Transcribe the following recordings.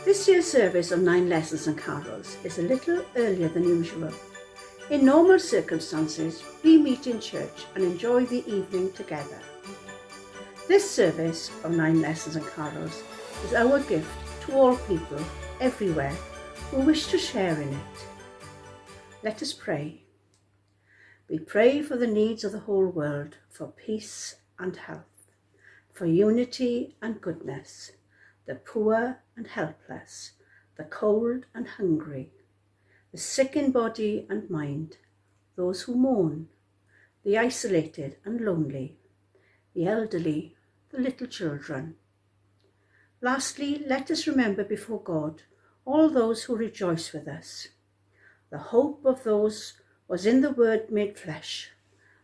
This year's service of 9 lessons and carols is a little earlier than usual. In normal circumstances, we meet in church and enjoy the evening together. This service of 9 lessons and carols is our gift to all people everywhere who wish to share in it. Let us pray. We pray for the needs of the whole world, for peace and health, for unity and goodness, the poor and helpless, the cold and hungry, the sick in body and mind, those who mourn, the isolated and lonely, the elderly, the little children. Lastly, let us remember before God all those who rejoice with us. The hope of those was in the Word made flesh,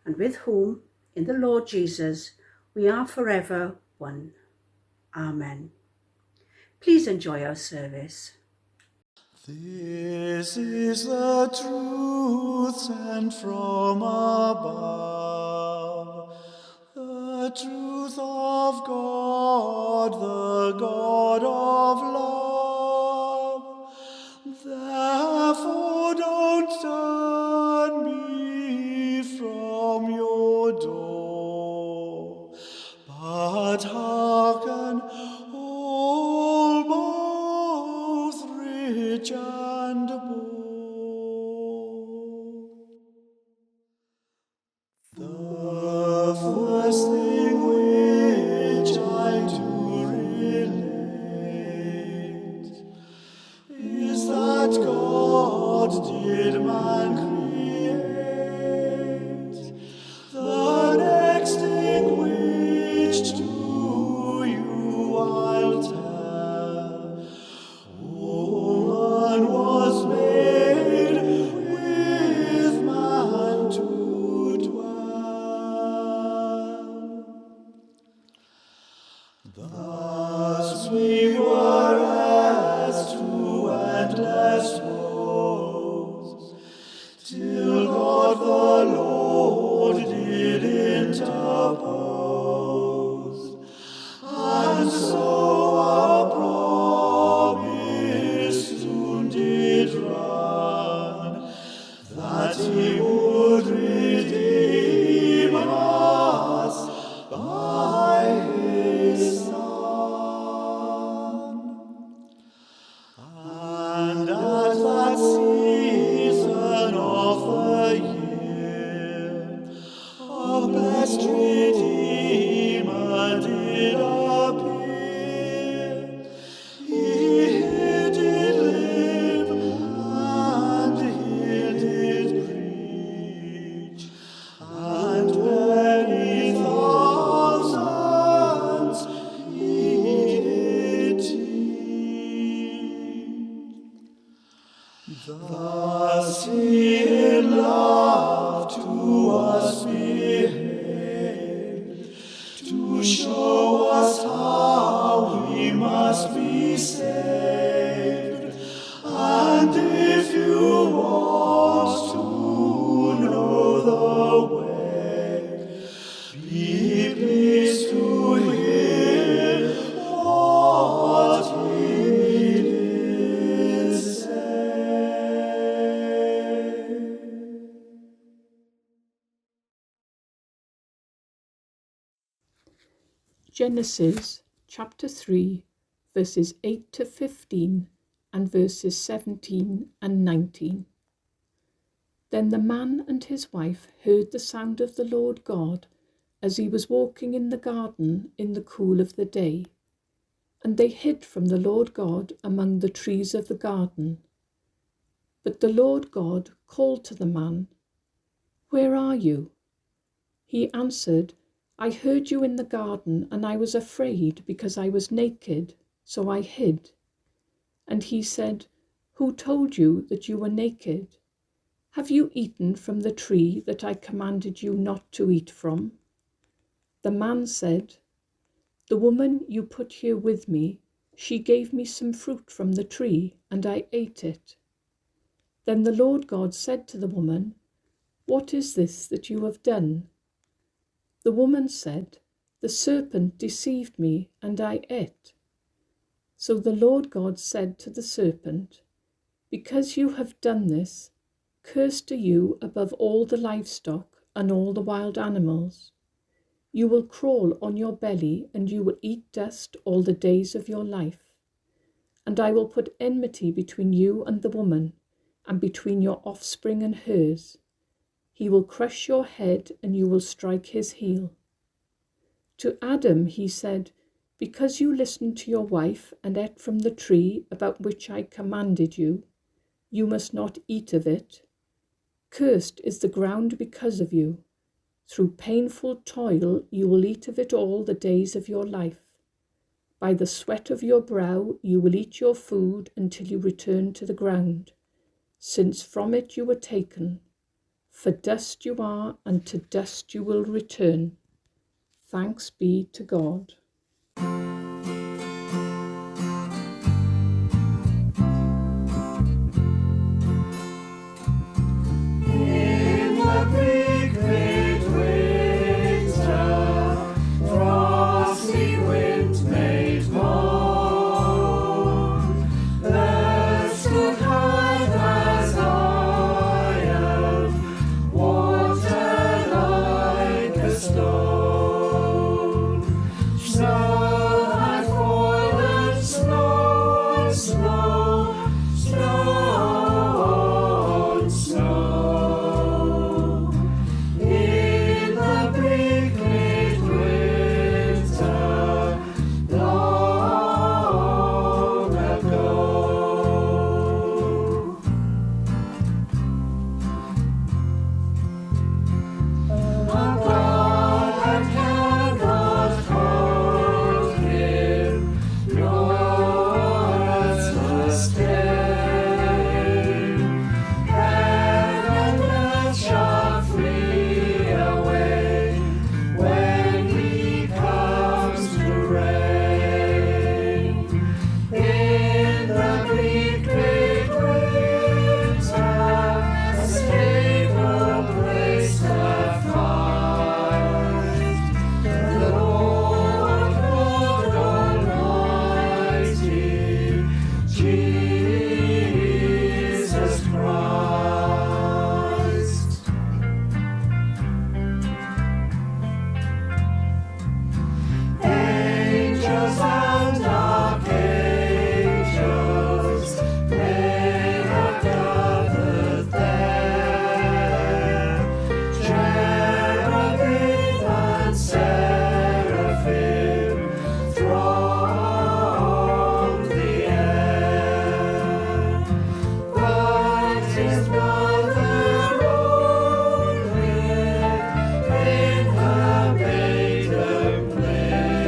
and with whom, in the Lord Jesus, we are forever one. Amen. Please enjoy our service. This is the truth sent from above, the truth of God, the God of love. Therefore don't turn me from your door, but hearken, all both rich and poor. The first thing which I do relate is that God did man create. The next thing which to you I'll tell, woman was made with man to dwell. Thus we were as two endless woes, till God the Lord did interpose, and so our promise soon did run, that he would redeem us by his Son. And at that season of the year, a blessed Redeemer did appear. He here did live, and here did preach, and many thousands he did teach. Thus he in love to us behaved, to show us how we must be saved. And if you want to know the way, be pleased to hear what he did say. Genesis chapter 3, verses 8 to 15 and verses 17 and 19. Then the man and his wife heard the sound of the Lord God as he was walking in the garden in the cool of the day. And they hid from the Lord God among the trees of the garden. But the Lord God called to the man, "Where are you?" He answered, "I heard you in the garden, and I was afraid because I was naked, so I hid." And he said, "Who told you that you were naked? Have you eaten from the tree that I commanded you not to eat from?" The man said, "The woman you put here with me, she gave me some fruit from the tree, and I ate it." Then the Lord God said to the woman, "What is this that you have done?" The woman said, "The serpent deceived me, and I ate." So the Lord God said to the serpent, "Because you have done this, cursed are you above all the livestock and all the wild animals. You will crawl on your belly, and you will eat dust all the days of your life. And I will put enmity between you and the woman, and between your offspring and hers. He will crush your head, and you will strike his heel." To Adam he said, "Because you listened to your wife and ate from the tree about which I commanded you, you must not eat of it. Cursed is the ground because of you. Through painful toil you will eat of it all the days of your life. By the sweat of your brow you will eat your food until you return to the ground, since from it you were taken. For dust you are, and to dust you will return. Thanks be to God." In the bleak midwinter, frosty wind made moan. Earth stood hard as iron, water like a stone. Snow had fallen, snow on snow, snow on snow. In the bleak midwinter, long ago. God had cannot hold him, nor us sustain. Heaven and earth shall flee away when he comes to reign. In the bleak midwinter, a stable place to find. The Lord Almighty, Jesus Christ. Angels and archangels, they have gathered there. Cherubim and seraphim throng the air. But his mother only in her maiden place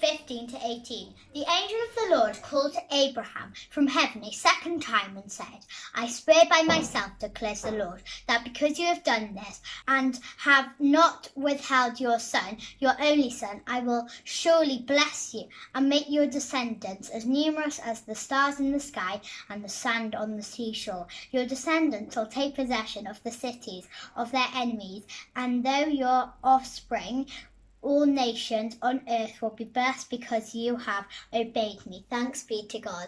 15 to 18. The angel of the Lord called to Abraham from heaven a second time and said, I swear by myself, declares the Lord, that because you have done this and have not withheld your son, your only son, I will surely bless you and make your descendants as numerous as the stars in the sky and the sand on the seashore. Your descendants will take possession of the cities of their enemies, and though your offspring, all nations on earth will be blessed because you have obeyed me. Thanks be to God.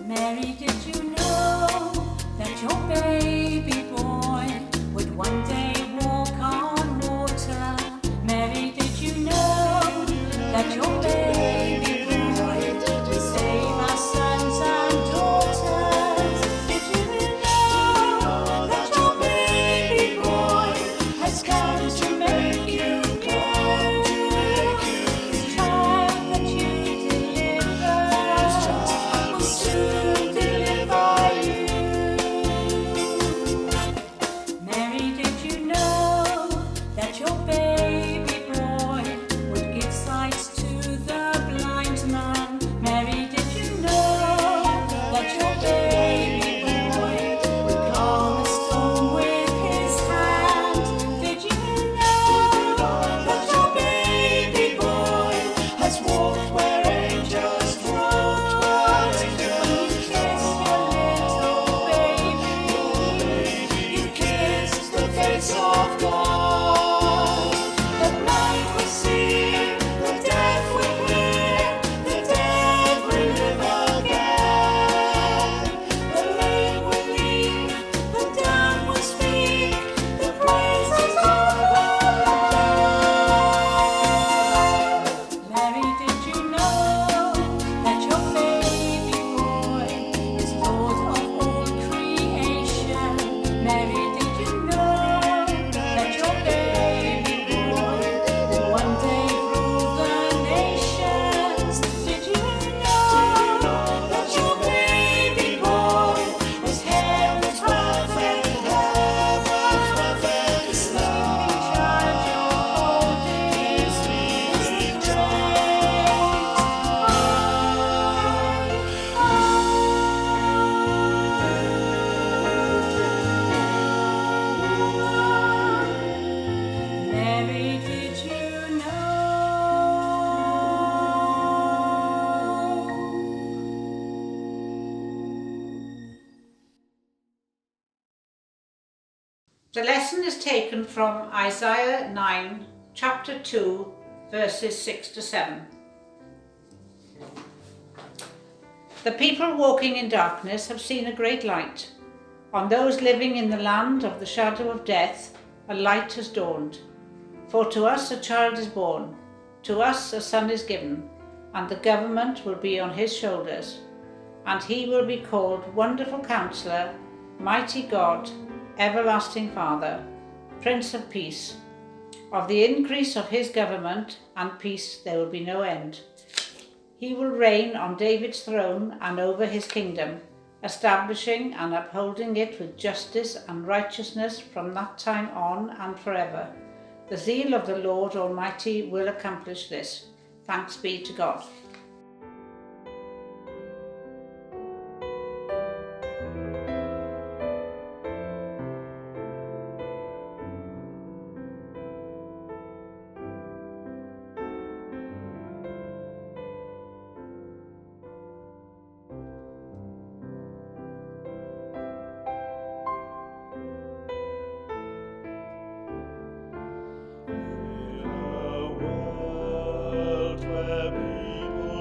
Mary, did you know that your baby boy would one day walk on water? Mary, did you know that your baby boy would save our sons and daughters? Did you know that your baby boy has come to make you whole? This child that you deliver will soon deliver you. Mary, did you know that your baby boy would give sight to the blind man? Mary, did you know that your baby boy would calm a storm with his hand? Did you know that your baby boy has walked where angels walked? When you kiss your little baby, you kiss the face of God. The blind will see, the deaf will hear, the dead will live again. The lame will leap, the dumb will speak, the praises of the Lord. Mary, did you know that your baby boy is Lord of all creation? Mary, did you know that your baby boy will one day rule the nations? Did you know that your baby boy is heaven's perfect, the sleeping child you're holding is the Mary, did you know? The lesson is taken from Isaiah 9, chapter 2, verses 6 to 7. The people walking in darkness have seen a great light. On those living in the land of the shadow of death, a light has dawned. For to us a child is born, to us a son is given, and the government will be on his shoulders. And he will be called Wonderful Counselor, Mighty God, Everlasting Father, Prince of Peace. Of the increase of his government and peace there will be no end. He will reign on David's throne and over his kingdom, establishing and upholding it with justice and righteousness from that time on and forever. The zeal of the Lord Almighty will accomplish this. Thanks be to God. In a world where people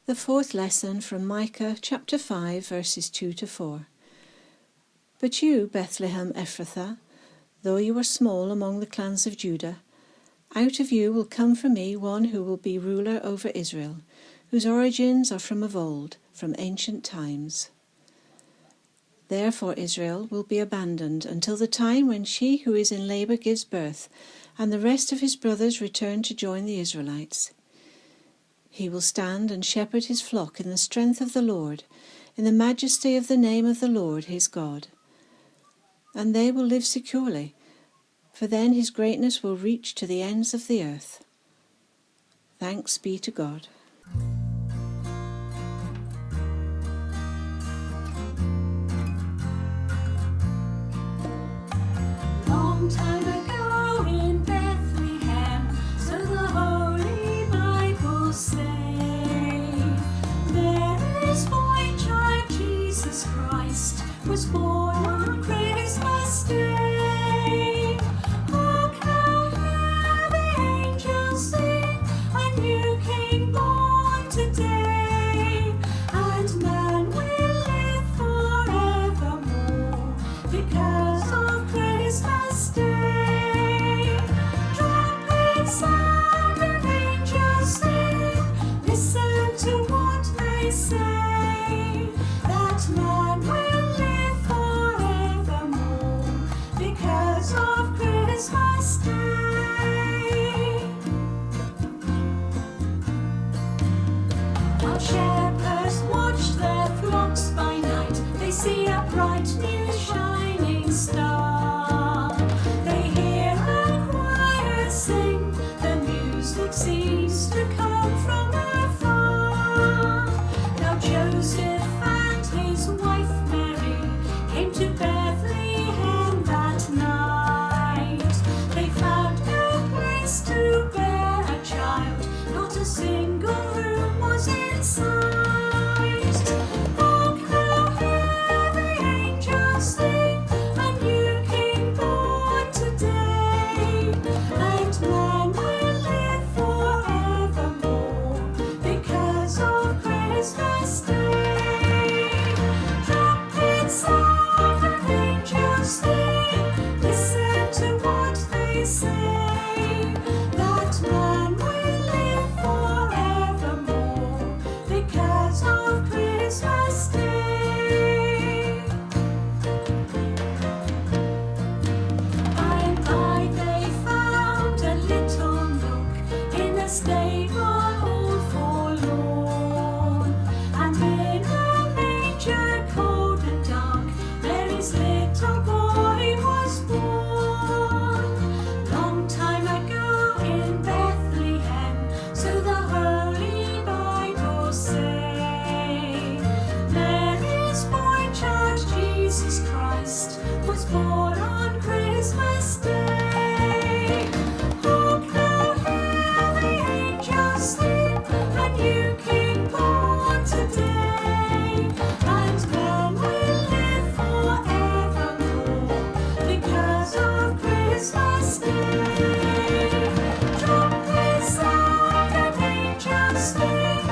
The fourth lesson from Micah chapter 5 verses 2 to 4. But you, Bethlehem Ephrathah, though you are small among the clans of Judah, out of you will come for me one who will be ruler over Israel, whose origins are from of old, from ancient times. Therefore Israel will be abandoned until the time when she who is in labour gives birth, and the rest of his brothers return to join the Israelites. He will stand and shepherd his flock in the strength of the Lord, in the majesty of the name of the Lord his God. And they will live securely, for then his greatness will reach to the ends of the earth. Thanks be to God. Long time ago in Bethlehem, so the Holy Bible say, there is boy child Jesus Christ was born on Christmas Day. Hark how the angels sing, a new King born today, and man will live forevermore because of Christmas Day. Trumpets sound and angels sing, listen to what they say, that man will live forevermore because of Christmas Day. While shepherds watch their flocks by night, they see a bright new shining star. They hear a choir sing, the music seems to come from afar. Now Joseph and his wife Mary came to Bethlehem that night. They found no place to bear a child, not a single room was in sight. Hark how the angels sing, a new King born today, and man will live forevermore because of Christmas Day. Trumpets sound and angels sing, listen to what they say, that man will live forevermore because of Christmas Day. By and by they found a little nook in a stable all forlorn, and in a manger cold and dark Mary's little boy was born. Long time ago in Bethlehem, so the Holy Bible say, Mary's boy child Jesus Christ was born on Christmas Day. Hark how the angels sing, a new King born today, and man will live forevermore because of Christmas Day. Trumpets sound and angels sing,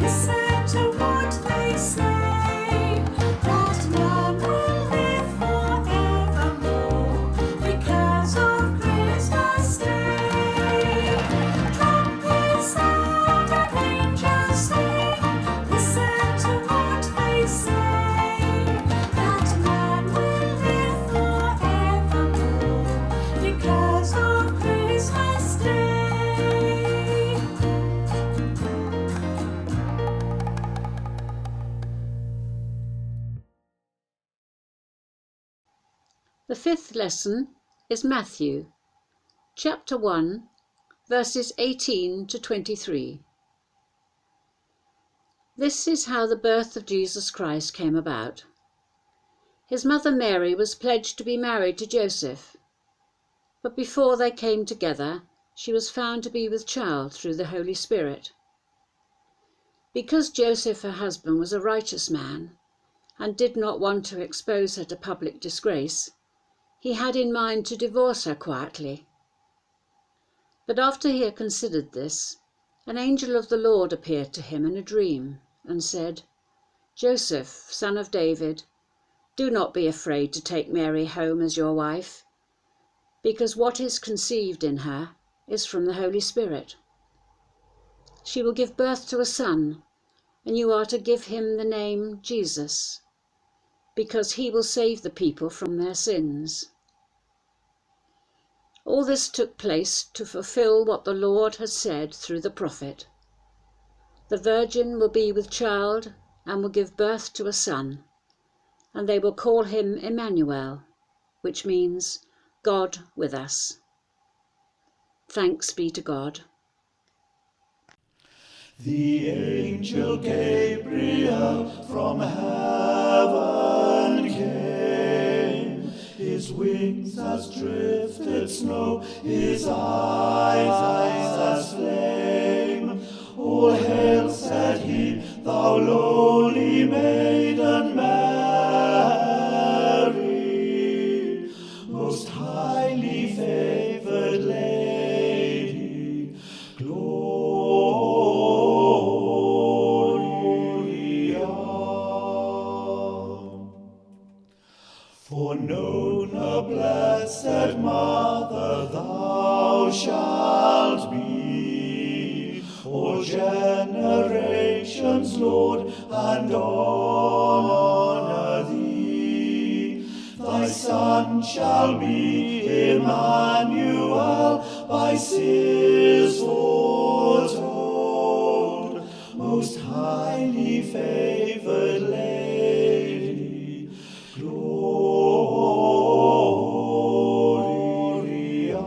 listen to what they say, that man will live forevermore because of Christmas Day. Trumpets sound and angels sing, listen to what they say, that man will live forevermore because of Christmas Day. The fifth lesson is Matthew, chapter 1, verses 18 to 23. This is how the birth of Jesus Christ came about. His mother Mary was pledged to be married to Joseph, but before they came together, she was found to be with child through the Holy Spirit. Because Joseph, her husband, was a righteous man and did not want to expose her to public disgrace, he had in mind to divorce her quietly. But after he had considered this, an angel of the Lord appeared to him in a dream and said, "Joseph, son of David, do not be afraid to take Mary home as your wife, because what is conceived in her is from the Holy Spirit. She will give birth to a son, and you are to give him the name Jesus, because he will save the people from their sins." All this took place to fulfill what the Lord had said through the prophet. "The virgin will be with child and will give birth to a son, and they will call him Emmanuel," which means God with us. Thanks be to God. The angel Gabriel from heaven came. His wings as drifted snow, his eyes as flame. "All hail," said he, "thou lowly maiden Mary, most highly favoured lady, Gloria. For known a blessed mother thou shalt be, all generations, Lord, and honour thee. Thy Son shall be Emmanuel, by sis foretold, most highly favoured lady, Gloria.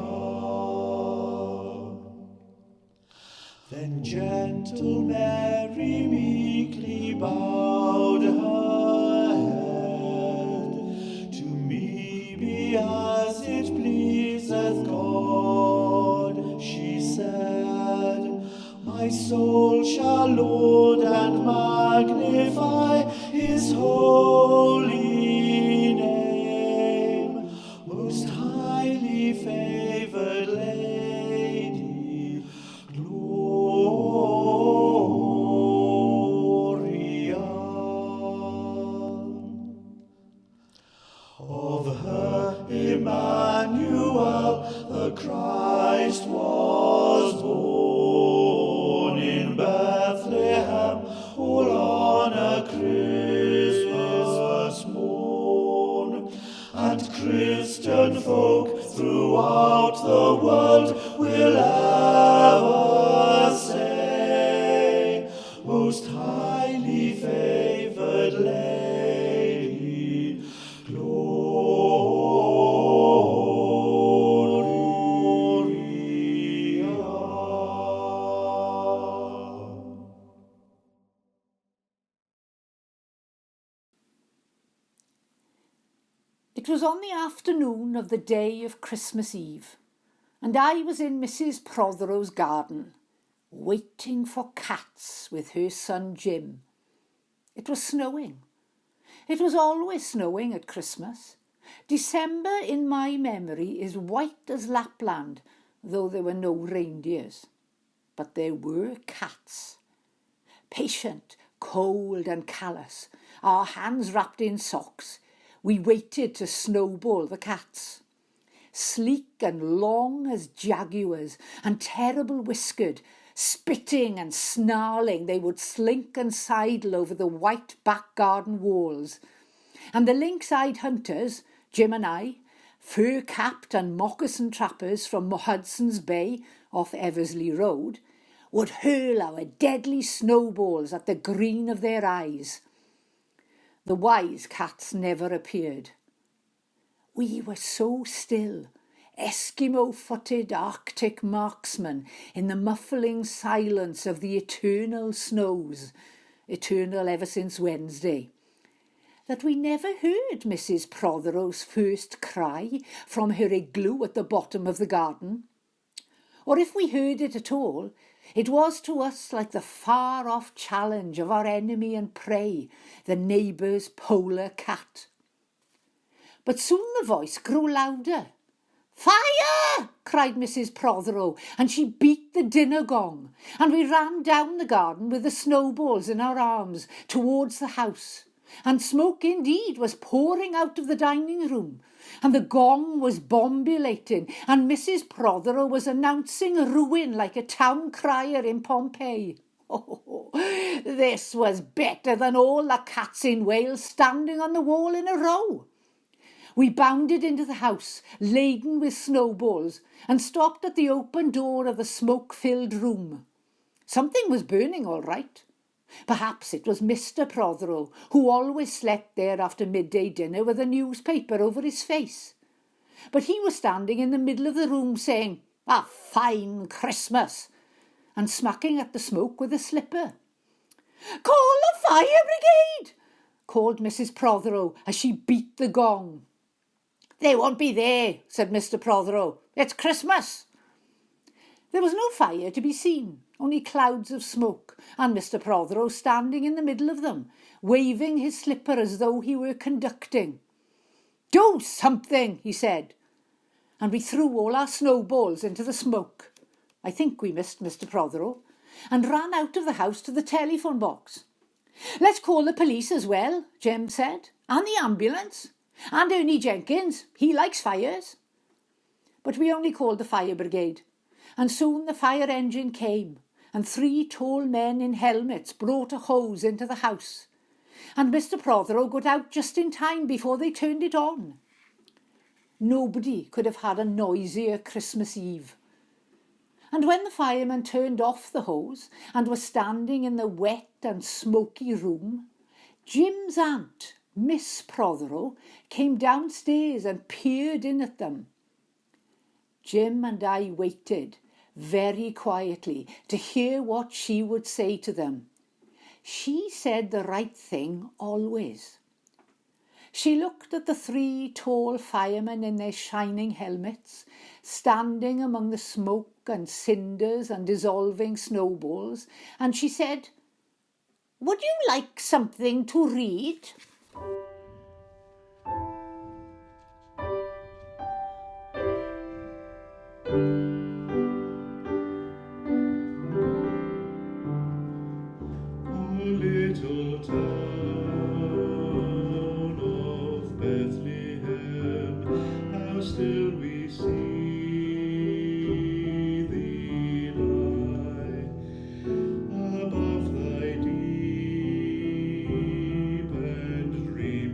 Then gentle Mary meekly bowed her head. "To me be as it pleaseth God," she said. "My soul shall laud and magnify his holy name, most highly favoured lady, Gloria." Of her Emmanuel the Christ was born in Bethlehem, all on a Christmas morn. And Christian folk throughout the world will ever say, most highly favoured lady, Gloria. It was on the afternoon of the day of Christmas Eve, and I was in Mrs. Prothero's garden, waiting for cats with her son Jim. It was snowing. It was always snowing at Christmas. December, in my memory, is white as Lapland, though there were no reindeers. But there were cats. Patient, cold and callous, our hands wrapped in socks, we waited to snowball the cats. Sleek and long as jaguars, and terrible whiskered, spitting and snarling, they would slink and sidle over the white back garden walls. And the lynx-eyed hunters, Jim and I, fur-capped and moccasin trappers from Hudson's Bay off Eversley Road, would hurl our deadly snowballs at the green of their eyes. The wise cats never appeared. We were so still, Eskimo-footed Arctic marksmen in the muffling silence of the eternal snows, eternal ever since Wednesday, that we never heard Mrs. Prothero's first cry from her igloo at the bottom of the garden. Or if we heard it at all, it was to us like the far-off challenge of our enemy and prey, the neighbour's polar cat. But soon the voice grew louder. "Fire!" cried Mrs. Prothero, and she beat the dinner gong, and we ran down the garden with the snowballs in our arms towards the house. And smoke indeed was pouring out of the dining room, and the gong was bombulating, and Mrs. Prothero was announcing ruin like a town crier in Pompeii. Oh, this was better than all the cats in Wales standing on the wall in a row. We bounded into the house, laden with snowballs, and stopped at the open door of the smoke-filled room. Something was burning all right. Perhaps it was Mr. Prothero, who always slept there after midday dinner with a newspaper over his face. But he was standing in the middle of the room saying, "A fine Christmas," and smacking at the smoke with a slipper. "Call the fire brigade," called Mrs. Prothero as she beat the gong. "They won't be there," said Mr. Prothero. "It's Christmas." There was no fire to be seen, only clouds of smoke, and Mr. Prothero standing in the middle of them, waving his slipper as though he were conducting. "Do something," he said, and we threw all our snowballs into the smoke. I think we missed Mr. Prothero, and ran out of the house to the telephone box. "Let's call the police as well," Jim said, "and the ambulance, and Ernie Jenkins, he likes fires." But we only called the fire brigade, and soon the fire engine came, and 3 tall men in helmets brought a hose into the house, and Mr. Prothero got out just in time before they turned it on. Nobody could have had a noisier Christmas Eve. And when the fireman turned off the hose and was standing in the wet and smoky room, Jim's aunt, Miss Prothero, came downstairs and peered in at them. Jim and I waited very quietly to hear what she would say to them. She said the right thing always. She looked at the 3 tall firemen in their shining helmets, standing among the smoke and cinders and dissolving snowballs, and she said, "Would you like something to read?" Little town of Bethlehem, how still we see thee lie above thy deep and dreamy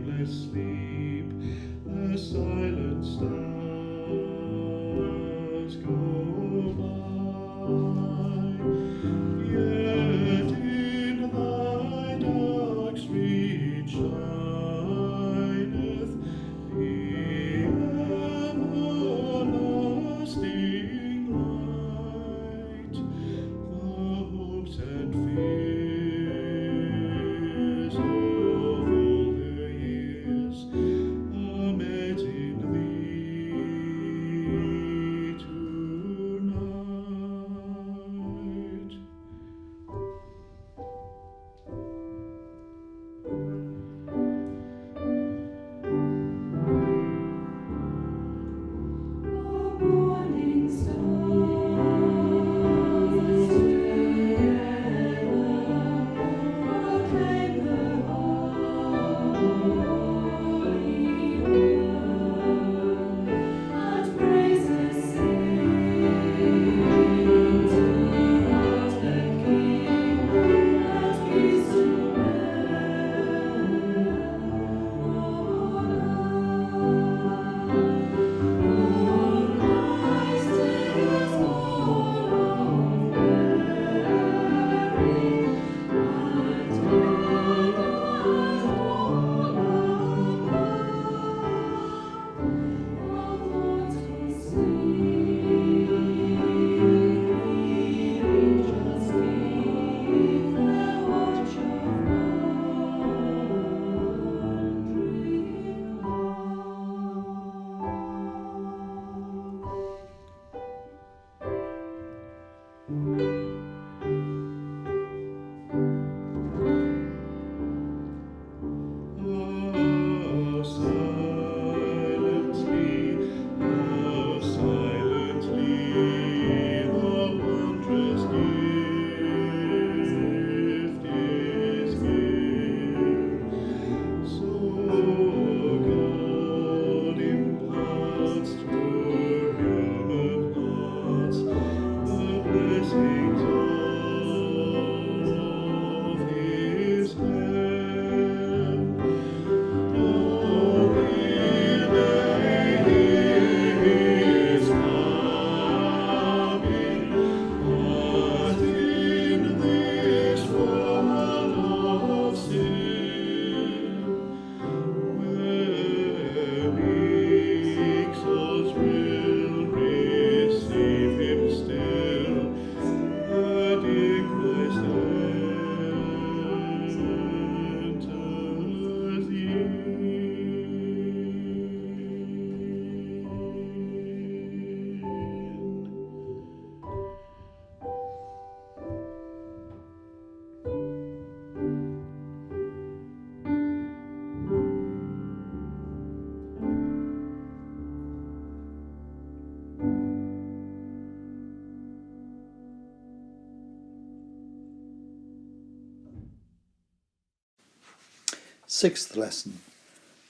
Sixth lesson,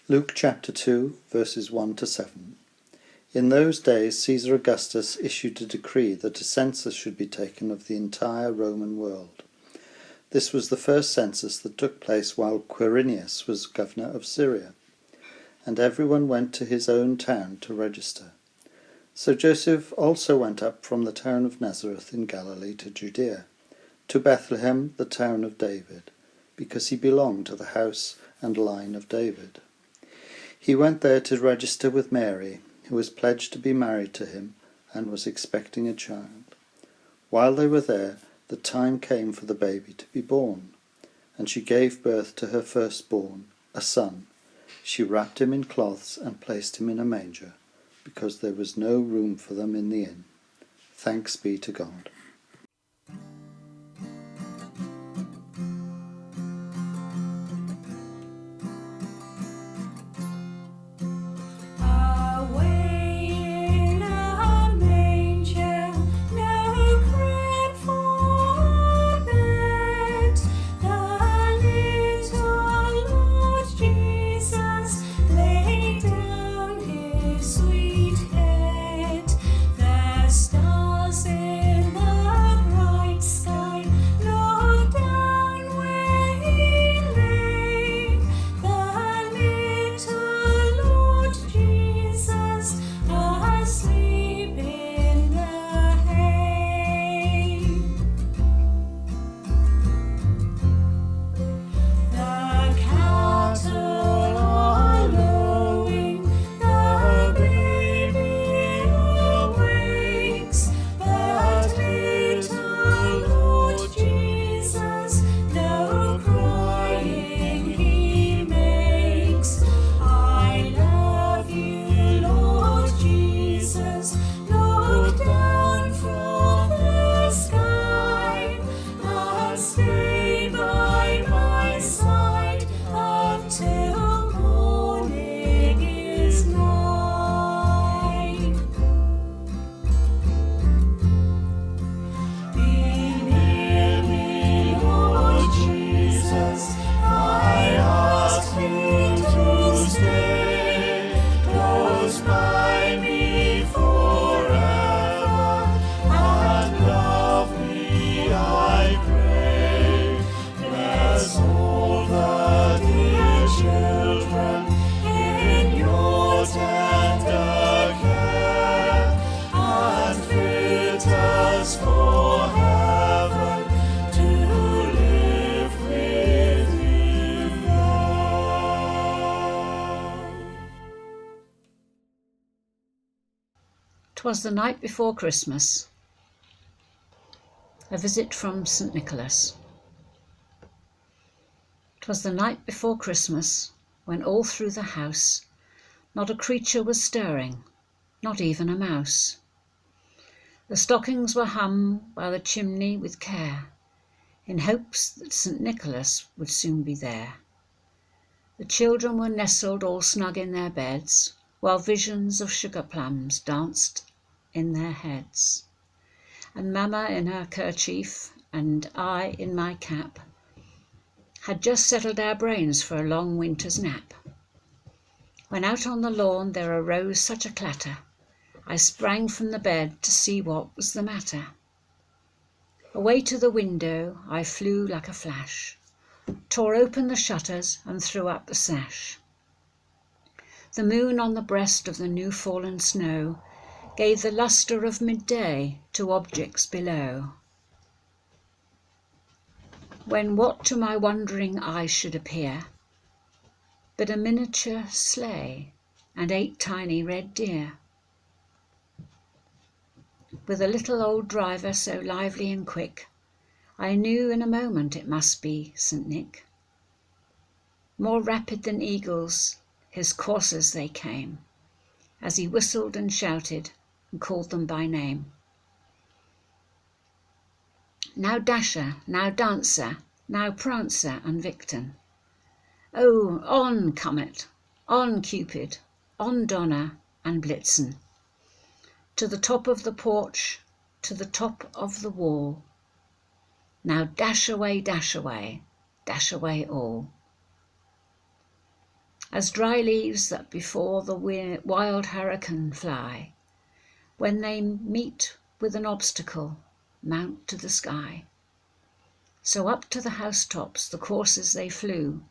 Luke chapter 2, verses 1 to 7. In those days Caesar Augustus issued a decree that a census should be taken of the entire Roman world. This was the first census that took place while Quirinius was governor of Syria, and everyone went to his own town to register. So Joseph also went up from the town of Nazareth in Galilee to Judea, to Bethlehem, the town of David, because he belonged to the house and line of David. He went there to register with Mary, who was pledged to be married to him and was expecting a child. While they were there, the time came for the baby to be born, and she gave birth to her firstborn, a son. She wrapped him in cloths and placed him in a manger, because there was no room for them in the inn. Thanks be to God. "'Twas the night before Christmas." A visit from St. Nicholas. "'Twas the night before Christmas, when all through the house not a creature was stirring, not even a mouse. The stockings were hung by the chimney with care, in hopes that St. Nicholas would soon be there. The children were nestled all snug in their beds, while visions of sugar plums danced in their heads. And Mamma in her kerchief, and I in my cap, had just settled our brains for a long winter's nap, when out on the lawn there arose such a clatter, I sprang from the bed to see what was the matter. Away to the window I flew like a flash, tore open the shutters and threw up the sash. The moon on the breast of the new fallen snow gave the lustre of midday to objects below. When what to my wondering eyes should appear but a miniature sleigh and 8 tiny red deer, with a little old driver so lively and quick, I knew in a moment it must be St. Nick. More rapid than eagles, his coursers they came, as he whistled and shouted and called them by name. Now Dasher, now Dancer, now Prancer and Vixen. Oh, on Comet, on Cupid, on Donner and Blitzen. To the top of the porch, to the top of the wall. Now dash away all. As dry leaves that before the wild hurricane fly, when they meet with an obstacle, mount to the sky. So up to the housetops the coursers they flew,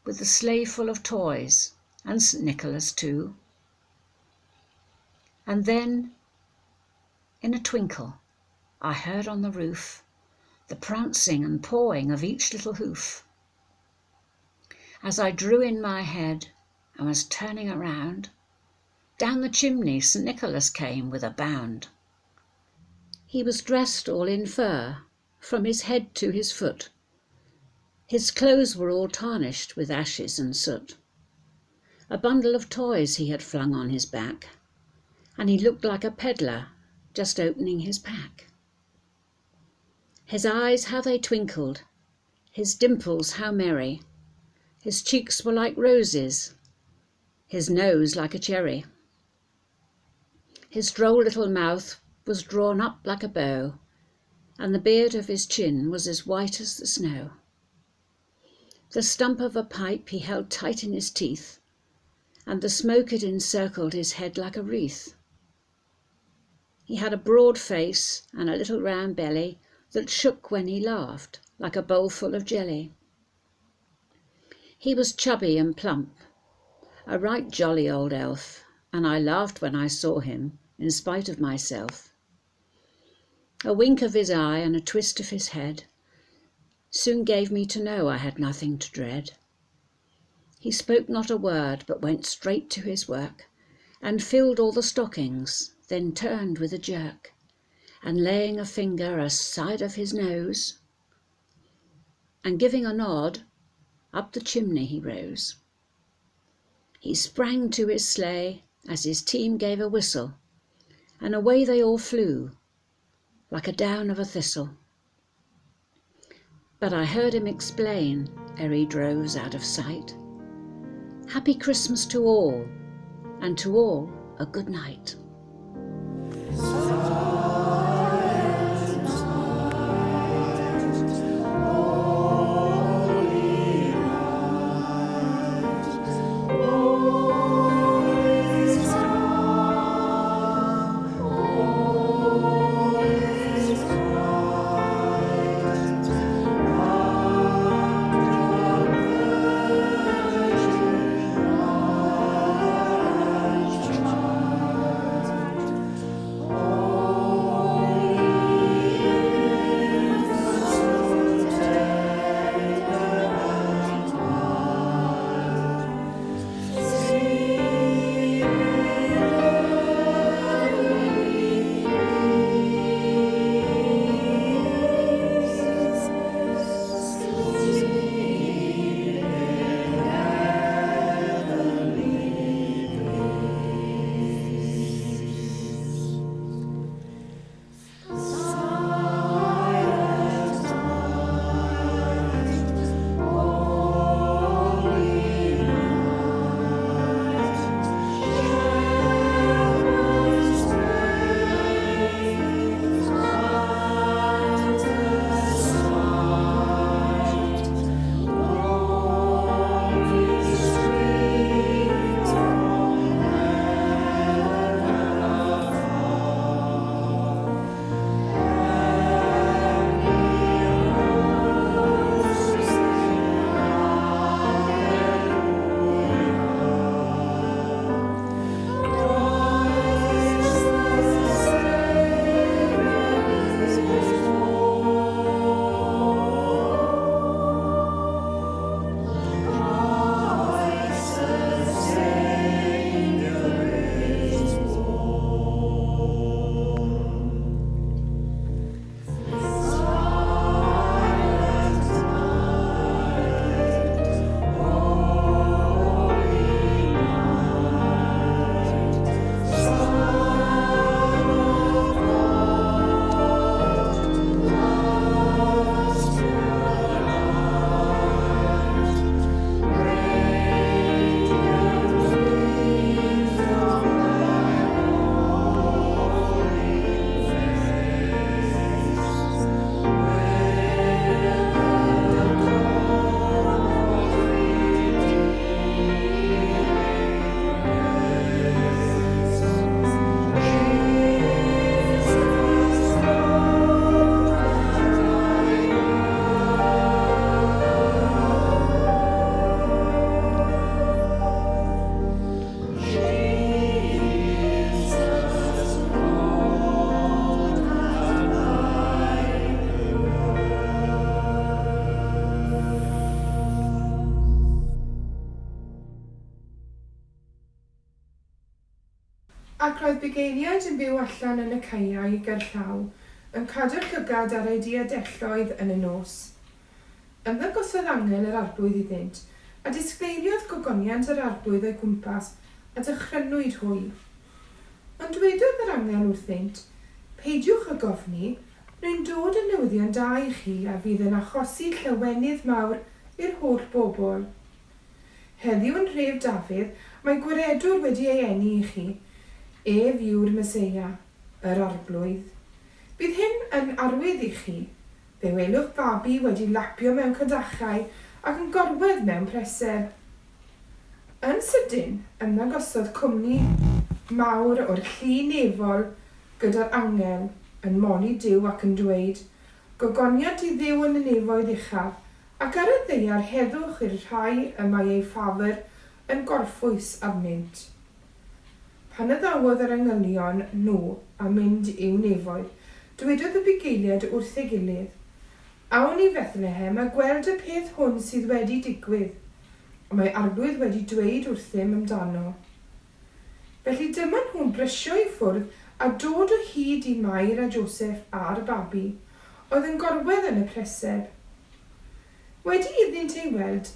with the sleigh full of toys, and St. Nicholas too. And then, in a twinkle, I heard on the roof the prancing and pawing of each little hoof. As I drew in my head and was turning around, down the chimney St. Nicholas came with a bound. He was dressed all in fur, from his head to his foot. His clothes were all tarnished with ashes and soot. A bundle of toys he had flung on his back, and he looked like a peddler just opening his pack. His eyes, how they twinkled, his dimples how merry, his cheeks were like roses, his nose like a cherry. His droll little mouth was drawn up like a bow, and the beard of his chin was as white as the snow. The stump of a pipe he held tight in his teeth, and the smoke had encircled his head like a wreath. He had a broad face and a little round belly that shook when he laughed, like a bowl full of jelly. He was chubby and plump, a right jolly old elf, and I laughed when I saw him, in spite of myself. A wink of his eye and a twist of his head soon gave me to know I had nothing to dread. He spoke not a word, but went straight to his work, and filled all the stockings, then turned with a jerk, and laying a finger aside of his nose, and giving a nod, up the chimney he rose. He sprang to his sleigh as his team gave a whistle, and away they all flew, like a down of a thistle. But I heard him explain, ere he drove out of sight, Happy Christmas to all, and to all a good night. Oh roedd bugeiliaid yn byw allan yn y caeau gerllaw, yn cadw'r llygad ar ei diadelloedd yn y nos. Ymddangosodd angel yr arglwydd iddynt, a disgleiriodd gogoniant yr arglwydd o'i gwmpas a dychrynwyd hwy. Ond dwedodd yr angel wrthynt, peidiwch y gofni, rwy'n dod yn newyddion da i chi a fydd yn achosi llawenydd mawr i'r holl bobl. Heddiw yn rhef Dafydd, mae gwiredwr wedi ei eni i chi, ef yw'r Meseia, yr arglwydd. Bydd hyn yn arwydd i chi, fe welwch babi wedi lapio mewn cydachau ac yn gorwedd mewn preseb. Yn sydyn, ymddangosodd cwmni mawr o'r llu nefol gyda'r angel yn moli Duw ac yn dweud, gogoniant i Dduw yn y nefoedd uchaf, ac ar y ddeiar heddwch i'r rhai y mae ei ffafr yn gorffwys arnynt. Pan addawodd yr angylion nhw a mynd i'w nefoedd, dywedodd y bugeiliad wrth ei gilydd, awn i Bethlehem a gweld y peth hwn sydd wedi digwydd, a mae arglwydd wedi dweud wrthym amdano. Felly dyma nhw'n brysio i ffwrdd a dod o hyd i Mair a Joseph a'r babi, oedd yn gorwedd yn y preseb. Wedi iddynt ei weld,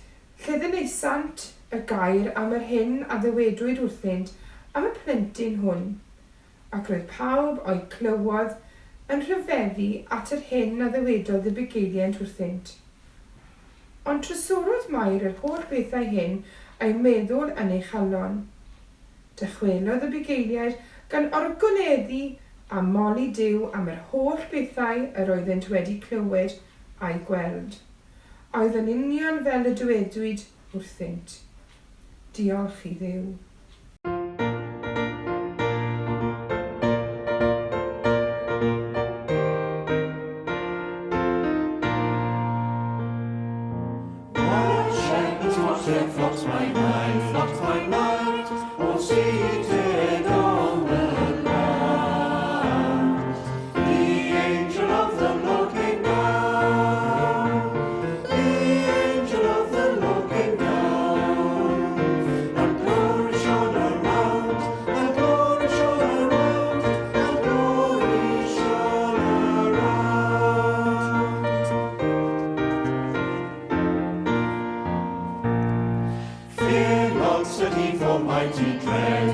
lle ddyneisant y gair am yr hyn a ddywedwyd wrthynt am y plentyn hwn, ac roedd pawb o'i clywodd yn rhyfeddu at yr hyn a ddywedodd y bugeiliant wrthynt. Ond trysorodd Mair yr holl bethau hyn a'i meddwl yn ei chalon. Dychwelodd y bugeiliaid gan orgoneddu a moli Duw am yr holl bethau yr oeddent wedi clywed a'i gweld. A oedd yn union fel y dywedwyd wrthynt. Diolch i Dduw. Flocks by night, all seated on the ground. The angel of the Lord came down. The angel of the Lord came down. And glory shone around. And glory shone around. And glory shone around. Fear not, said he, for mighty dread,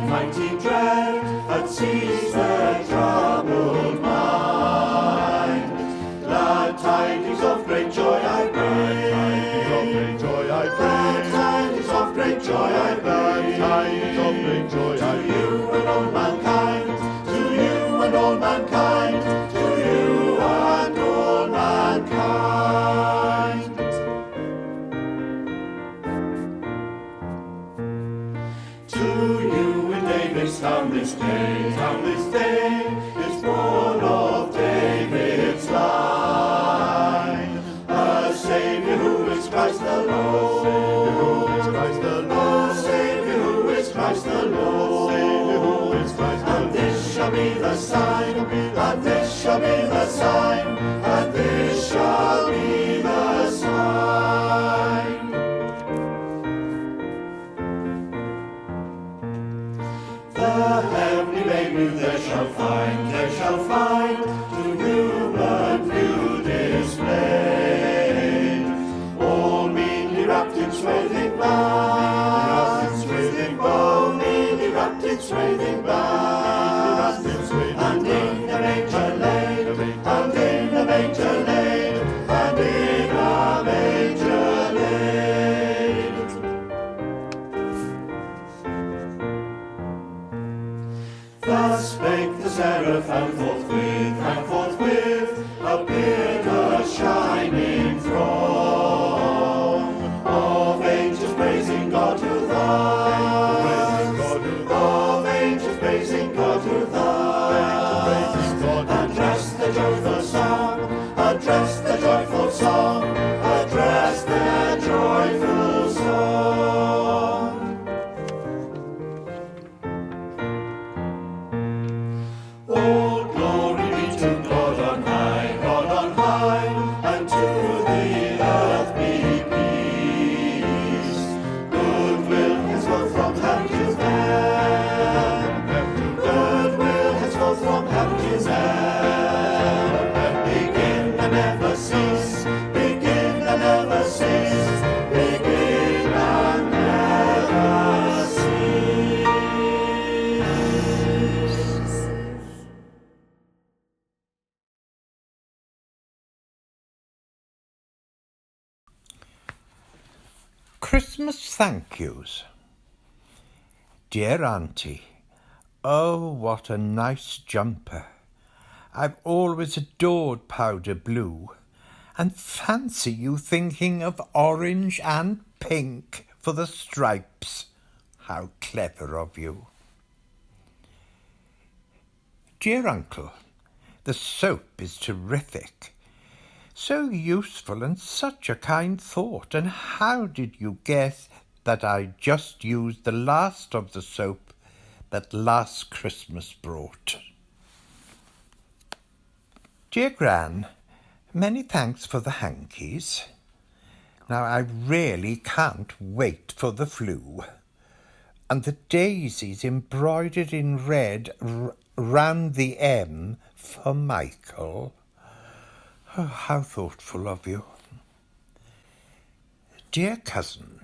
had seized the troubled mind. Glad tidings of great joy I bring. Glad tidings of great joy I bring. To you and all mankind. To you and all mankind. To you and all mankind. To you in David's town this day is born of David's line a Saviour who is Christ the Lord. A Saviour who is Christ the Lord. And this shall be the sign. And this shall be the sign. And this shall be the sign. The heavenly babe you there shall find, to human view displayed, all meanly wrapped in swathing bands, all meanly wrapped in swathing bands, and in a manger laid, and in a manger laid, and in a manger laid. Thus spake the seraph, and forthwith appeared a shining throng of angels praising God who thus, of angels praising God who thus, address the joyful song, address the joyful song, address the joyful song. All glory be to God on high, and to the earth be peace. Goodwill henceforth from hand to hand, goodwill Christmas thank yous. Dear Auntie, oh, what a nice jumper. I've always adored powder blue, and fancy you thinking of orange and pink for the stripes. How clever of you. Dear Uncle, the soap is terrific. So useful and such a kind thought. And how did you guess that I just used the last of the soap that last Christmas brought? Dear Gran, many thanks for the hankies. Now I really can't wait for the flu. And the daisies embroidered in red round the M for Michael. Oh, how thoughtful of you. Dear cousin,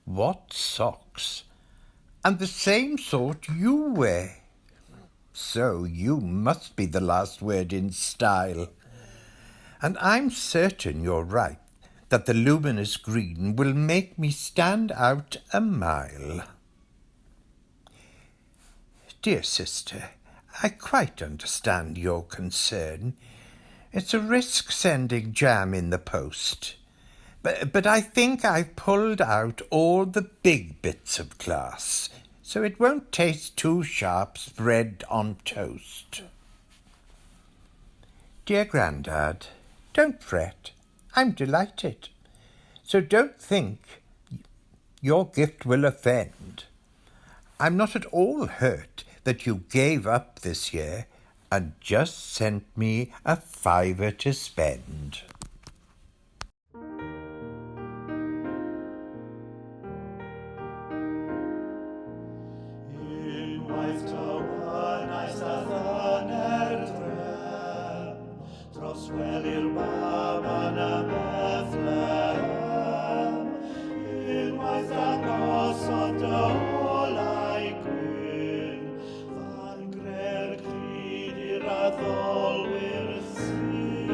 what socks! And the same sort you wear. So you must be the last word in style. And I'm certain you're right, that the luminous green will make me stand out a mile. Dear sister, I quite understand your concern. It's a risk sending jam in the post. But I think I've pulled out all the big bits of glass, so it won't taste too sharp spread on toast. Dear Grandad, don't fret. I'm delighted. So don't think your gift will offend. I'm not at all hurt that you gave up this year and just sent me a £5 to spend. Unwaith tywynais a thaner drem, dros wely'r baban a Bethlehem. Unwaith dangosod dy olau gwyn, fan gre'r cryd i'r addolwyr syn.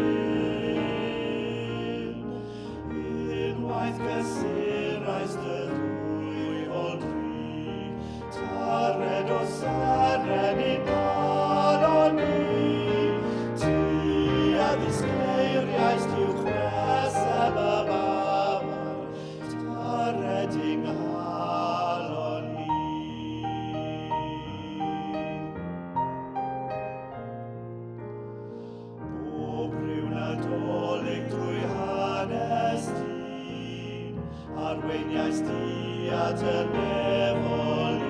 Unwaith gysurais dy ddwy fol dri, tared o seren i galon ni. Ti a ddisgleiriais diwch nesaf y babar, tared i'n nghalon ni. Bob rhyw nadolig drwy hanes dyn, arweiniais di at y nefolin.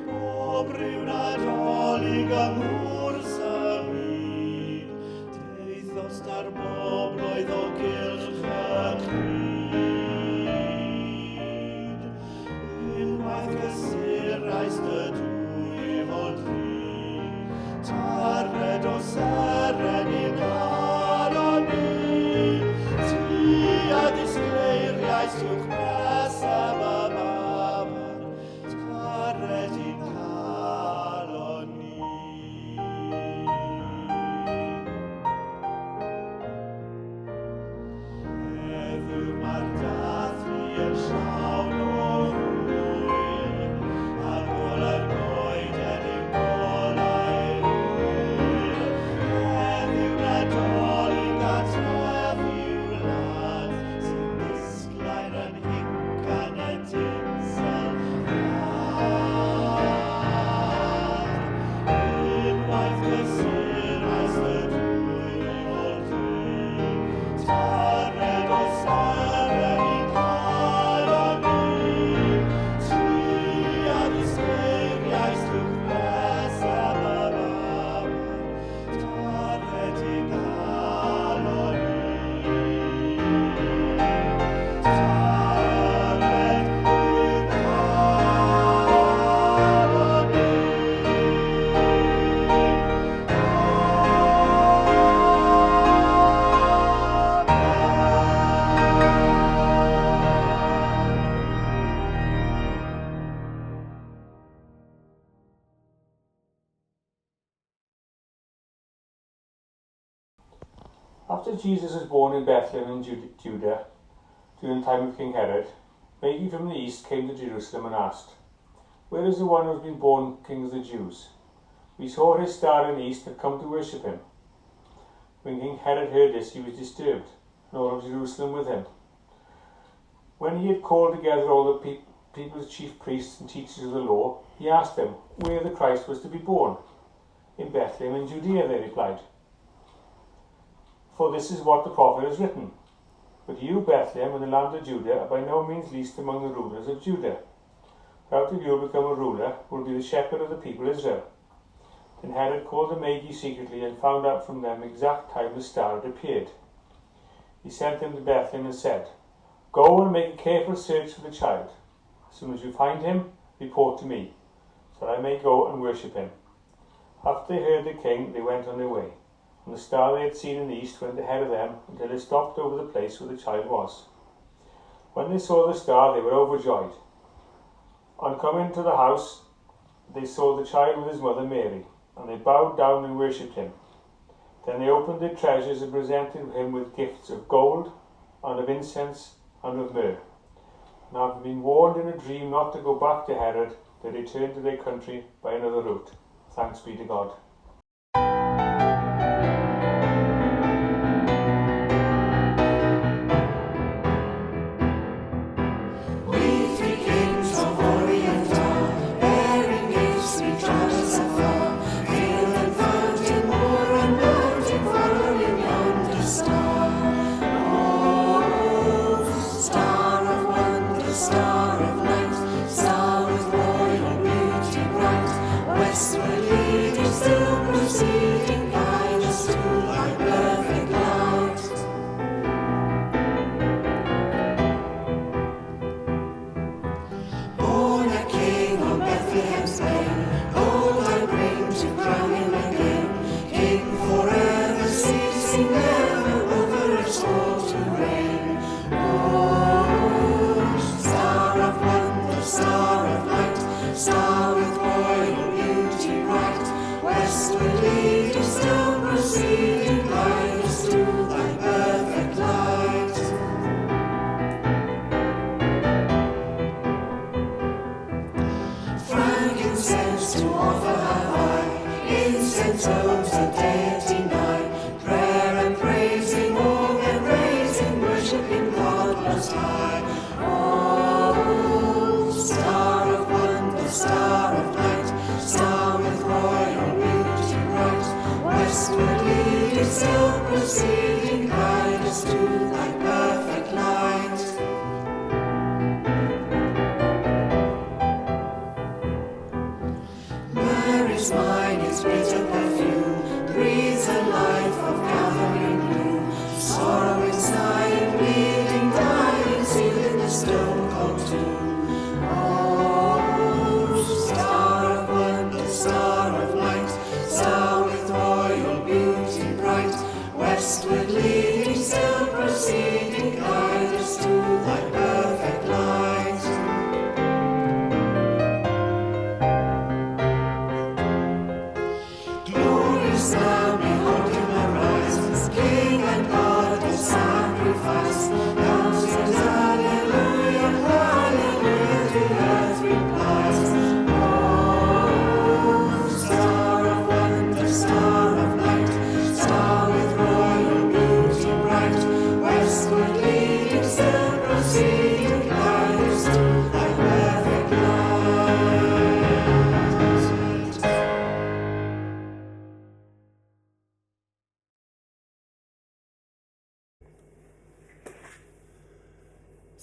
Bob rhyw nadolig yng ngwrs y byd, deithos dar boblwydd o gylch y cryd. Unwaith gysurais dy dwy fol dri, tared o seren i galon ni. Ti a ddisgleiriais diwch nesaf y babar, tared i'n galon ni. Heddiw mae'r dathlu yn llawn o hwyl, a golau goeden i'w golau hwyl. Heddiw nadolig a trefiw lad, sy'n disglair yn hincan y tinsel rhad. Unwaith gysurais dy dwy fol dri, tared o seren i galon ni. Ti a ddisgleiriais diwch nesaf y babar, tared i'n galon ni. Tared i'n galon ni. After Jesus was born in Bethlehem in Judah, during the time of King Herod, Magi from the east came to Jerusalem and asked, "Where is the one who has been born King of the Jews? We saw his star in the east and come to worship him." When King Herod heard this, he was disturbed, and all of Jerusalem with him. When he had called together all the people's chief priests and teachers of the law, he asked them where the Christ was to be born. "In Bethlehem in Judea," they replied. "For this is what the prophet has written. But you, Bethlehem, in the land of Judah, are by no means least among the rulers of Judah. For out of you will become a ruler who will be the shepherd of the people Israel." Then Herod called the Magi secretly and found out from them the exact time the star had appeared. He sent them to Bethlehem and said, "Go and make a careful search for the child. As soon as you find him, report to me, so that I may go and worship him." After they heard the king, they went on their way, and the star they had seen in the east went ahead of them until it stopped over the place where the child was. When they saw the star, they were overjoyed. On coming to the house, they saw the child with his mother Mary, and they bowed down and worshipped him. Then they opened their treasures and presented him with gifts of gold, and of incense, and of myrrh. And having been warned in a dream not to go back to Herod, they returned to their country by another route. Thanks be to God.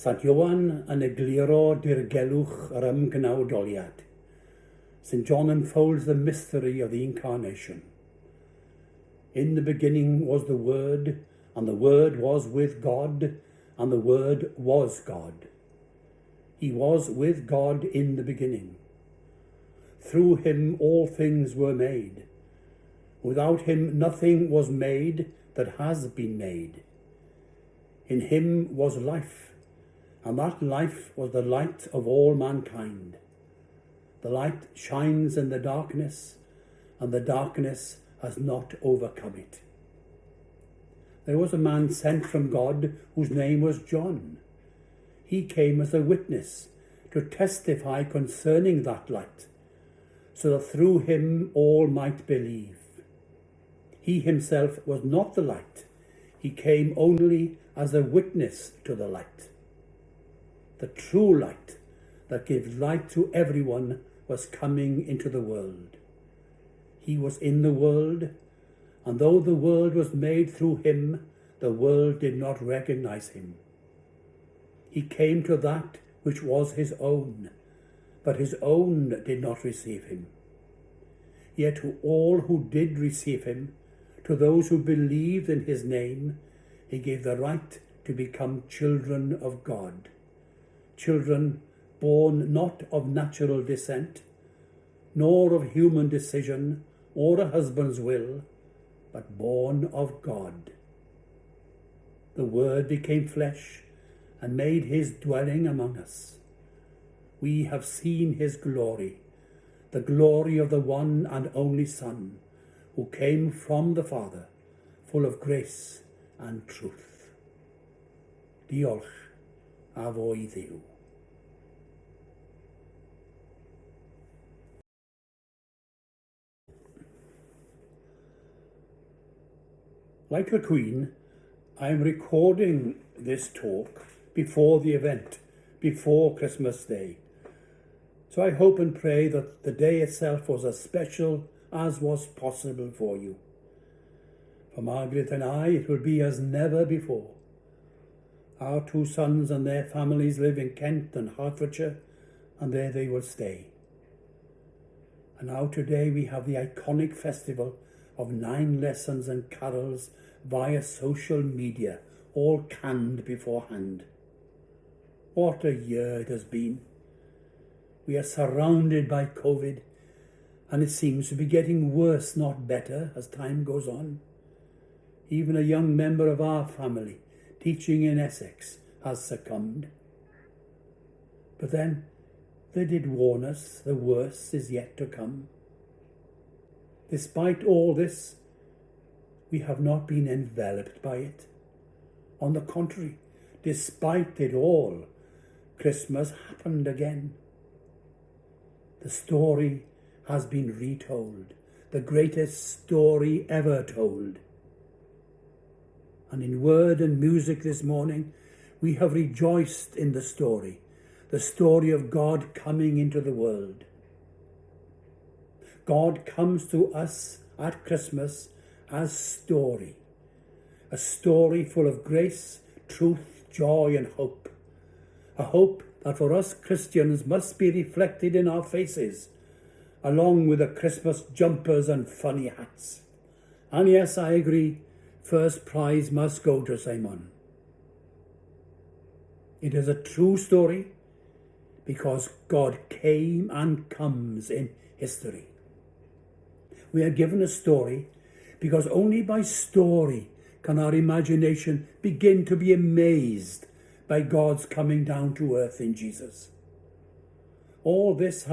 Sant Ioan yn egluro dirgelwch yr ymgnawdoliad. St. John unfolds the mystery of the Incarnation. In the beginning was the Word, and the Word was with God, and the Word was God. He was with God in the beginning. Through him all things were made. Without him nothing was made that has been made. In him was life, and that life was the light of all mankind. The light shines in the darkness, and the darkness has not overcome it. There was a man sent from God whose name was John. he came as a witness to testify concerning that light, so that through him all might believe. He himself was not the light. He came only as a witness to the light. The true light that gives light to everyone was coming into the world. He was in the world, and though the world was made through him, the world did not recognize him. He came to that which was his own, but his own did not receive him. Yet to all who did receive him, to those who believed in his name, he gave the right to become children of God. Children born not of natural descent, nor of human decision or a husband's will, but born of God. The Word became flesh and made his dwelling among us. We have seen his glory, the glory of the one and only Son, who came from the Father, full of grace and truth. Diolch a fo I Dduw. Like the Queen, I am recording this talk before the event, before Christmas Day. So I hope and pray that the day itself was as special as was possible for you. For Margaret and I, it will be as never before. Our two sons and their families live in Kent and Hertfordshire, and there they will stay. And now today we have the iconic festival of 9 lessons and carols via social media, all canned beforehand. What a year it has been. We are surrounded by COVID, and it seems to be getting worse, not better, as time goes on. Even a young member of our family, teaching in Essex, has succumbed. But then, they did warn us the worst is yet to come. Despite all this, we have not been enveloped by it. On the contrary, despite it all, Christmas happened again. The story has been retold, the greatest story ever told. And in word and music this morning, we have rejoiced in the story of God coming into the world. God comes to us at Christmas as story, a story full of grace, truth, joy and hope, a hope that for us Christians must be reflected in our faces, along with the Christmas jumpers and funny hats. And yes, I agree, first prize must go to Simon. It is a true story because God came and comes in history. We are given a story because only by story can our imagination begin to be amazed by God's coming down to earth in Jesus. All this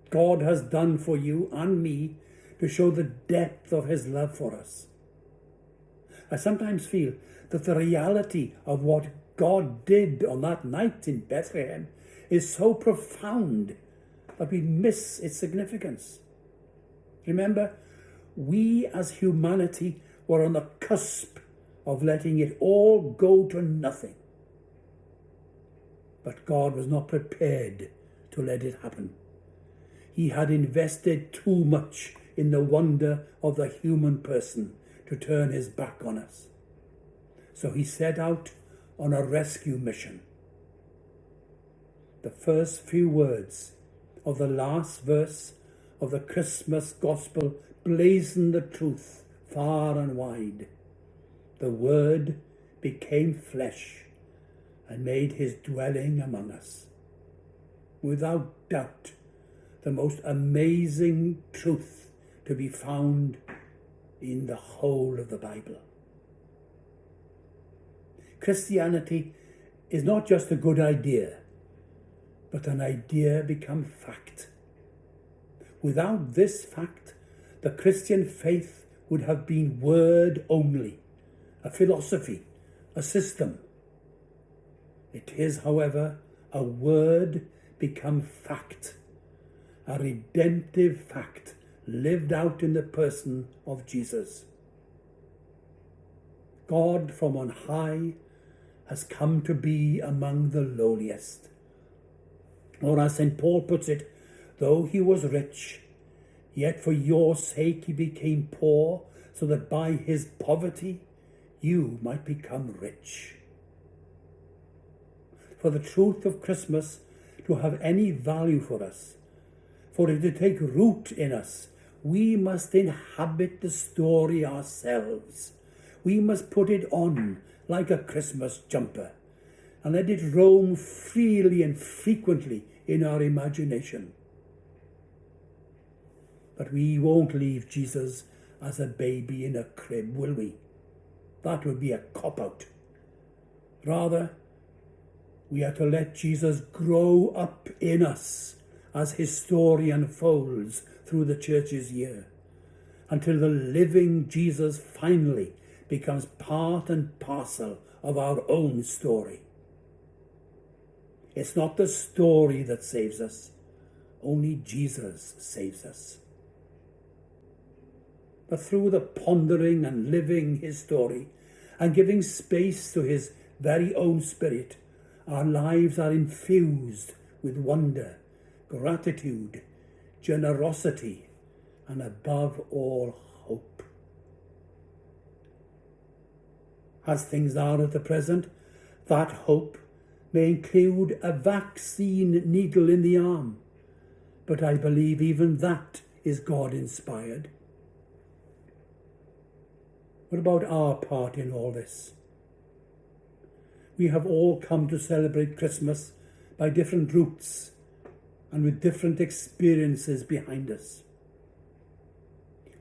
God has done for you and me to show the depth of his love for us. I sometimes feel that the reality of what God did on that night in Bethlehem is so profound that we miss its significance. Remember, we as humanity were on the cusp of letting it all go to nothing. But God was not prepared to let it happen. He had invested too much in the wonder of the human person to turn his back on us. So he set out on a rescue mission. The first few words of the last verse of the Christmas Gospel blazon the truth far and wide. The Word became flesh and made his dwelling among us. Without doubt, the most amazing truth to be found in the whole of the Bible. Christianity is not just a good idea, but an idea become fact. Without this fact, the Christian faith would have been word only, a philosophy, a system. It is, however, a word become fact, a redemptive fact lived out in the person of Jesus. God from on high has come to be among the lowliest. Or as St. Paul puts it, though he was rich, yet for your sake he became poor, so that by his poverty you might become rich. For the truth of Christmas to have any value for us, for it to take root in us, we must inhabit the story ourselves. We must put it on like a Christmas jumper and let it roam freely and frequently in our imagination. But we won't leave Jesus as a baby in a crib, will we? That would be a cop-out. Rather, we are to let Jesus grow up in us as his story unfolds through the church's year, until the living Jesus finally becomes part and parcel of our own story. It's not the story that saves us, only Jesus saves us. But through the pondering and living his story and giving space to his very own spirit, our lives are infused with wonder, gratitude, generosity, and above all, hope. As things are at the present, that hope may include a vaccine needle in the arm, but I believe even that is God-inspired. What about our part in all this? We have all come to celebrate Christmas by different routes and with different experiences behind us.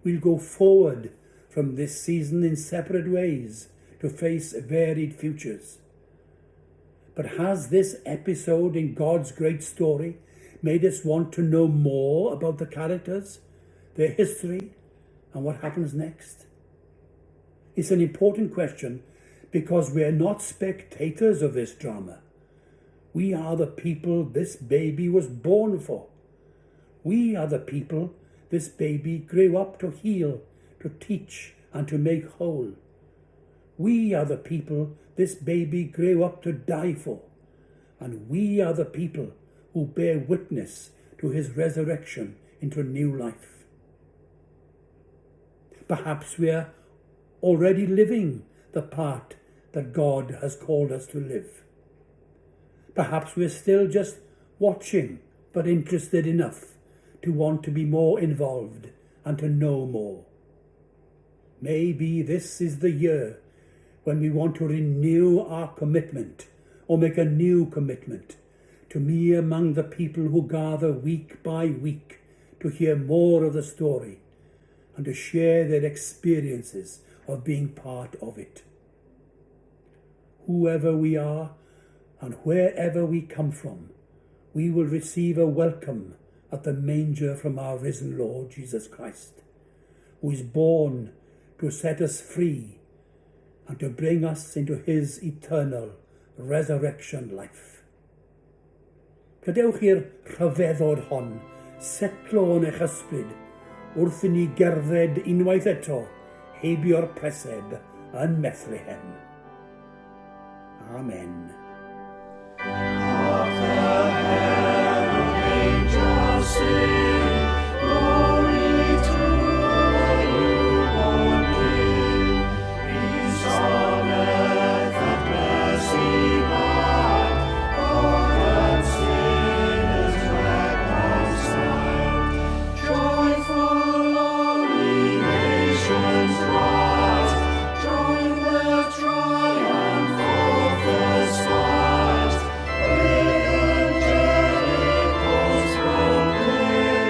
We'll go forward from this season in separate ways to face varied futures. But has this episode in God's great story made us want to know more about the characters, their history, and what happens next? It's an important question because we are not spectators of this drama. We are the people this baby was born for. We are the people this baby grew up to heal, to teach, and to make whole. We are the people this baby grew up to die for. And we are the people who bear witness to his resurrection into new life. Perhaps we are already living the part that God has called us to live. Perhaps we're still just watching, but interested enough to want to be more involved and to know more. Maybe this is the year when we want to renew our commitment or make a new commitment to be among the people who gather week by week to hear more of the story and to share their experiences of being part of it. Whoever we are and wherever we come from, we will receive a welcome at the manger from our risen Lord Jesus Christ, who is born to set us free and to bring us into his eternal resurrection life. Gadewch i'r rhyfeddod hon setlo yn eich ysbryd wrth i ni gerdded unwaith eto heibio'r preseb yn Bethlehem. Amen. Hark the herald angels sing, glory to the newborn King. Peace on earth and mercy mild, God and sinners reconciled. Joyful all ye nations rise, join the triumph of the stars. With angelic hosts proclaim,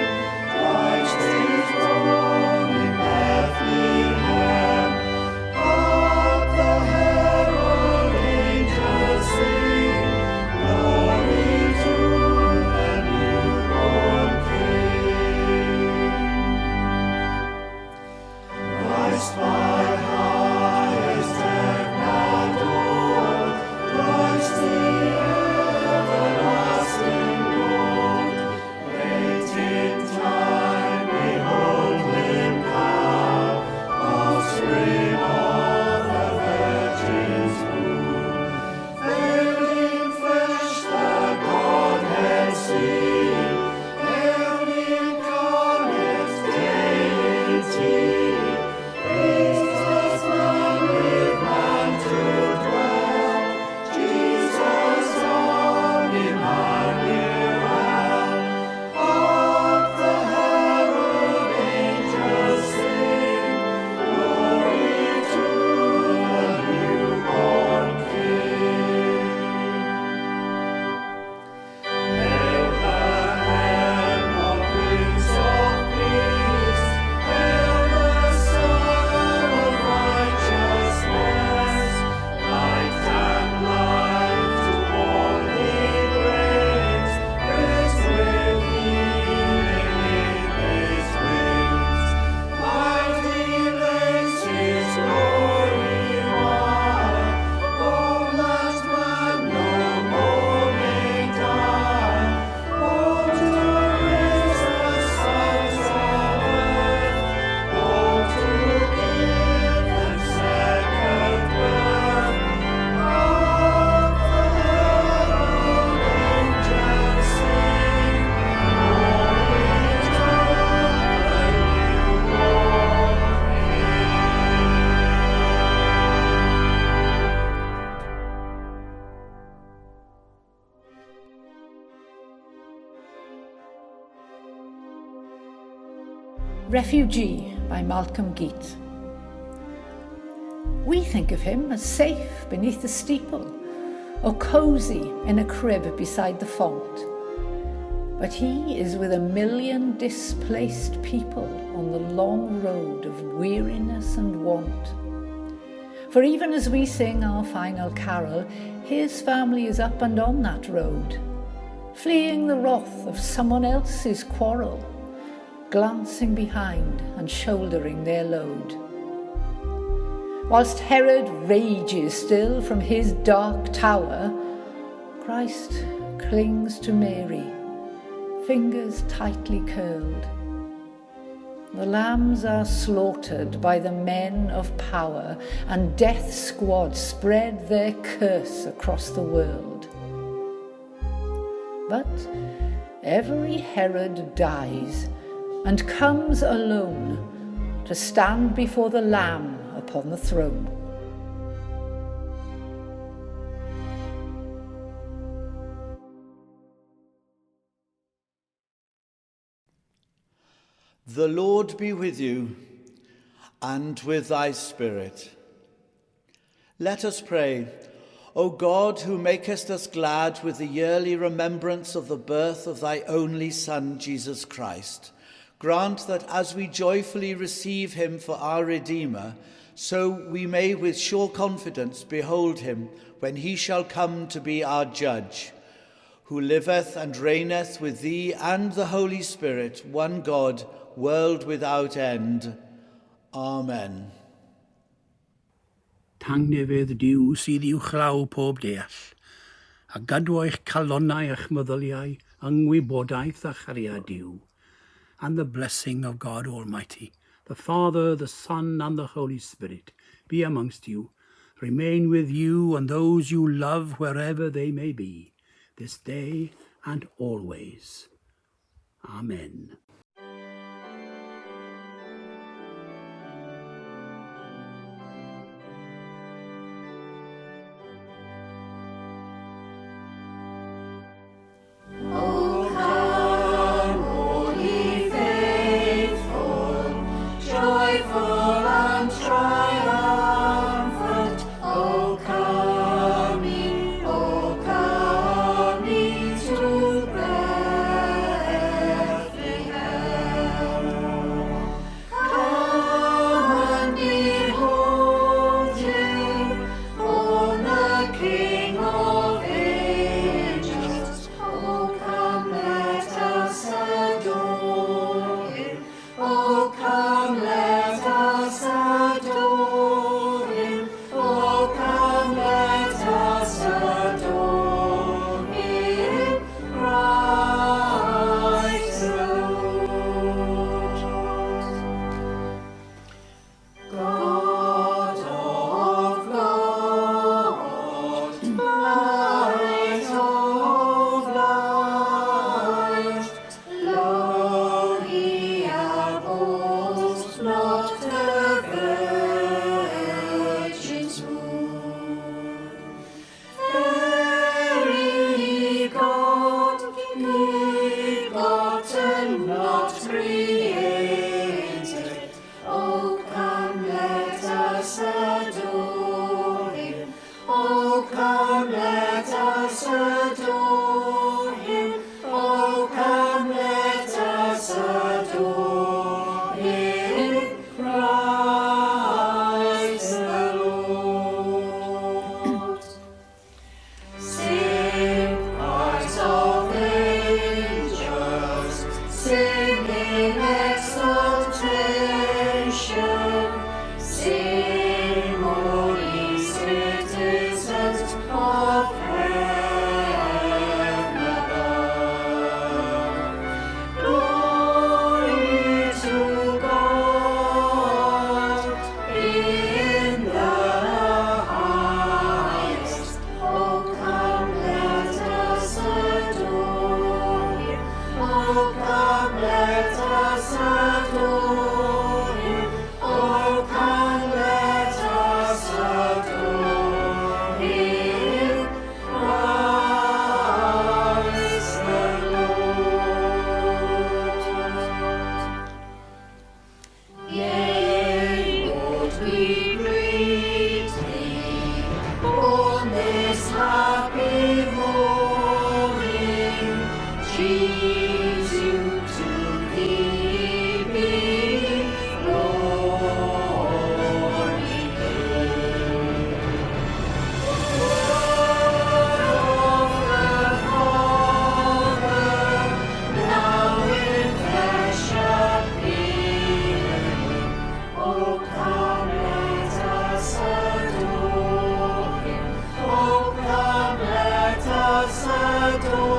Refugee by Malcolm Geet. We think of him as safe beneath the steeple or cosy in a crib beside the font. But he is with 1 million displaced people on the long road of weariness and want. For even as we sing our final carol, his family is up and on that road, fleeing the wrath of someone else's quarrel, glancing behind and shouldering their load. Whilst Herod rages still from his dark tower, Christ clings to Mary, fingers tightly curled. The lambs are slaughtered by the men of power, and death's squad spread their curse across the world. But every Herod dies and comes alone to stand before the Lamb upon the throne. The Lord be with you, and with thy spirit. Let us pray. O God, who makest us glad with the yearly remembrance of the birth of thy only Son, Jesus Christ, grant that as we joyfully receive him for our Redeemer, so we may with sure confidence behold him when he shall come to be our judge, who liveth and reigneth with thee and the Holy Spirit, one God, world without end. Amen. Tangnefydd Duw sydd i'w chlaw pob deall, a gadw eich calonnau eich meddyliau, yngwybodaeth a chariad Duw, and the blessing of God Almighty, the Father, the Son, and the Holy Spirit, be amongst you, remain with you and those you love wherever they may be, this day and always. Amen. happy morning. Jesus, you to thee be glory given. Word of the Father, now in flesh appearing. Oh, come, let us adore him. Oh, come, let us adore